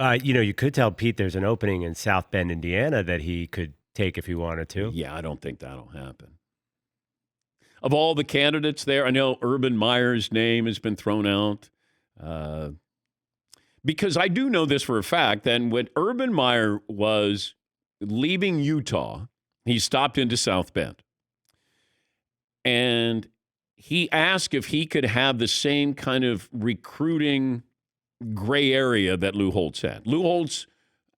You could tell Pete there's an opening in South Bend, Indiana that he could take if he wanted to. Yeah, I don't think that'll happen. Of all the candidates there, I know Urban Meyer's name has been thrown out. Because I do know this for a fact, that when Urban Meyer was leaving Utah, he stopped into South Bend. And he asked if he could have the same kind of recruiting gray area that Lou Holtz had. Lou Holtz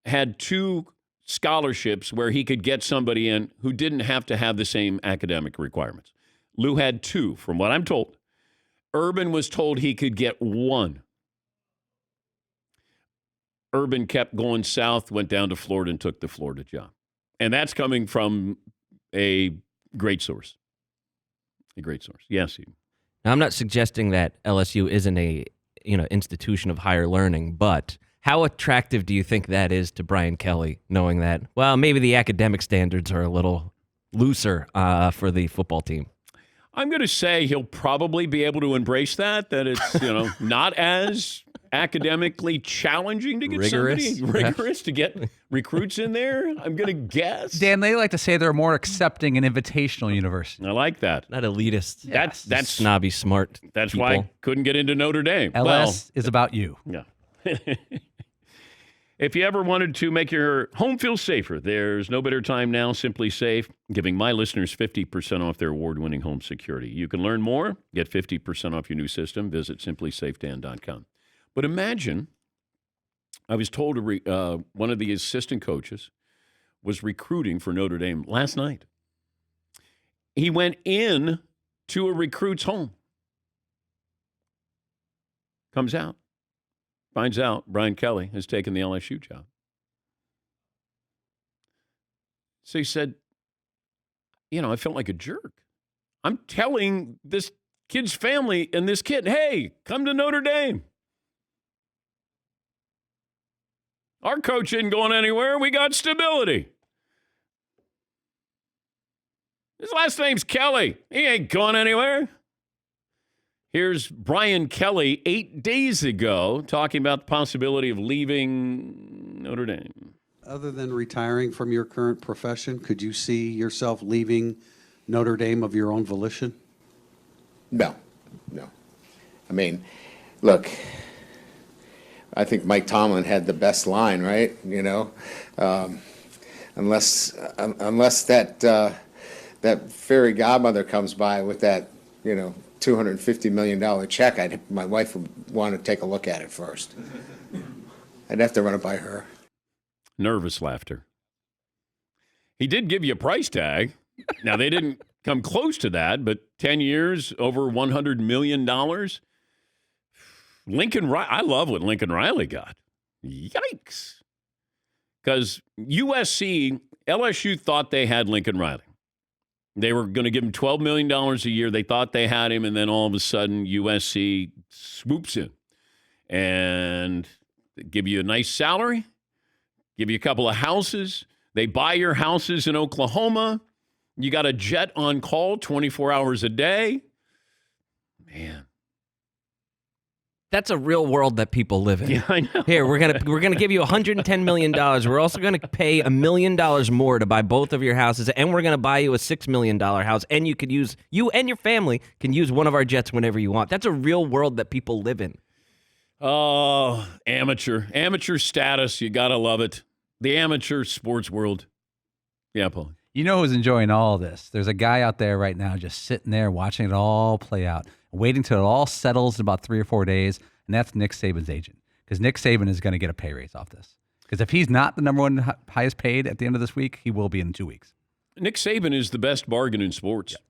had 2 scholarships where he could get somebody in who didn't have to have the same academic requirements. Lou had 2, from what I'm told. Urban was told he could get 1. Urban kept going south, went down to Florida, and took the Florida job. And that's coming from a great source. A great source. Yes. Now, I'm not suggesting that LSU isn't a institution of higher learning, but how attractive do you think that is to Brian Kelly, knowing that, well, maybe the academic standards are a little looser for the football team? I'm going to say he'll probably be able to embrace that it's, not as academically challenging to get rigorous to get recruits in there. I'm going to guess. Dan, they like to say they're more accepting and invitational university. I like that. Not elitist. Yes. That's snobby, smart. That's people. why I couldn't get into Notre Dame. LS is about you. Yeah. If you ever wanted to make your home feel safer, there's no better time now. Simply Safe, giving my listeners 50% off their award-winning home security. You can learn more, get 50% off your new system. Visit simplysafedan.com. But imagine, I was told one of the assistant coaches was recruiting for Notre Dame last night. He went in to a recruit's home. Comes out. Finds out Brian Kelly has taken the LSU job. So he said, I felt like a jerk. I'm telling this kid's family and this kid, hey, come to Notre Dame. Our coach isn't going anywhere. We got stability. His last name's Kelly. He ain't going anywhere. Here's Brian Kelly 8 days ago talking about the possibility of leaving Notre Dame. Other than retiring from your current profession, could you see yourself leaving Notre Dame of your own volition? No. I mean, look, I think Mike Tomlin had the best line, right? Unless that fairy godmother comes by with that, $250 million check, my wife would want to take a look at it first. I'd have to run it by her. Nervous laughter. He did give you a price tag. Now, they didn't come close to that, but 10 years, over $100 million. I love what Lincoln Riley got. Yikes. Because LSU thought they had Lincoln Riley. They were going to give him $12 million a year. They thought they had him, and then all of a sudden USC swoops in and give you a nice salary, give you a couple of houses. They buy your houses in Oklahoma. You got a jet on call 24 hours a day. Man. That's a real world that people live in. Yeah, I know. Here, we're gonna give you $110 million. We're also gonna pay $1 million more to buy both of your houses, and we're gonna buy you a $6 million house. And you and your family can use one of our jets whenever you want. That's a real world that people live in. Oh, amateur status. You gotta love it. The amateur sports world. Yeah, Paul. You know who's enjoying all of this? There's a guy out there right now just sitting there watching it all play out, waiting till it all settles in about 3 or 4 days, and that's Nick Saban's agent. Because Nick Saban is going to get a pay raise off this. Because if he's not the number one highest paid at the end of this week, he will be in 2 weeks. Nick Saban is the best bargain in sports. Yep.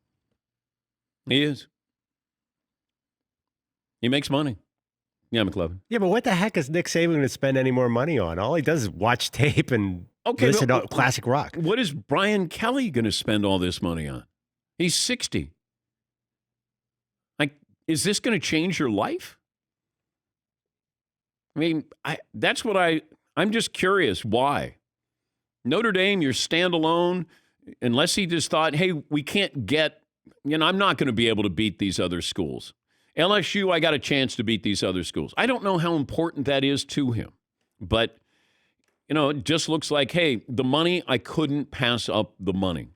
He is. He makes money. Yeah, McLovin. Yeah, but what the heck is Nick Saban going to spend any more money on? All he does is watch tape and listen to classic rock. What is Brian Kelly going to spend all this money on? He's 60. Is this going to change your life? I mean, I'm just curious. Why? Notre Dame, you're standalone. Unless he just thought, hey, we can't get, I'm not going to be able to beat these other schools. LSU, I got a chance to beat these other schools. I don't know how important that is to him. But, it just looks like, hey, the money, I couldn't pass up the money.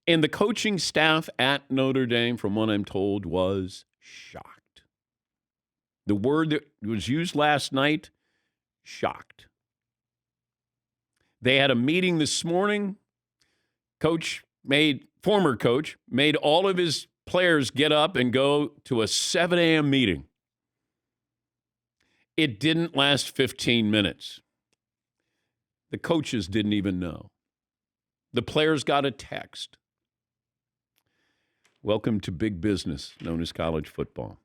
And the coaching staff at Notre Dame, from what I'm told, was shocked. The word that was used last night, shocked. They had a meeting this morning. Former coach made all of his players get up and go to a 7 a.m. meeting. It didn't last 15 minutes. The coaches didn't even know. The players got a text. Welcome to big business known as college football.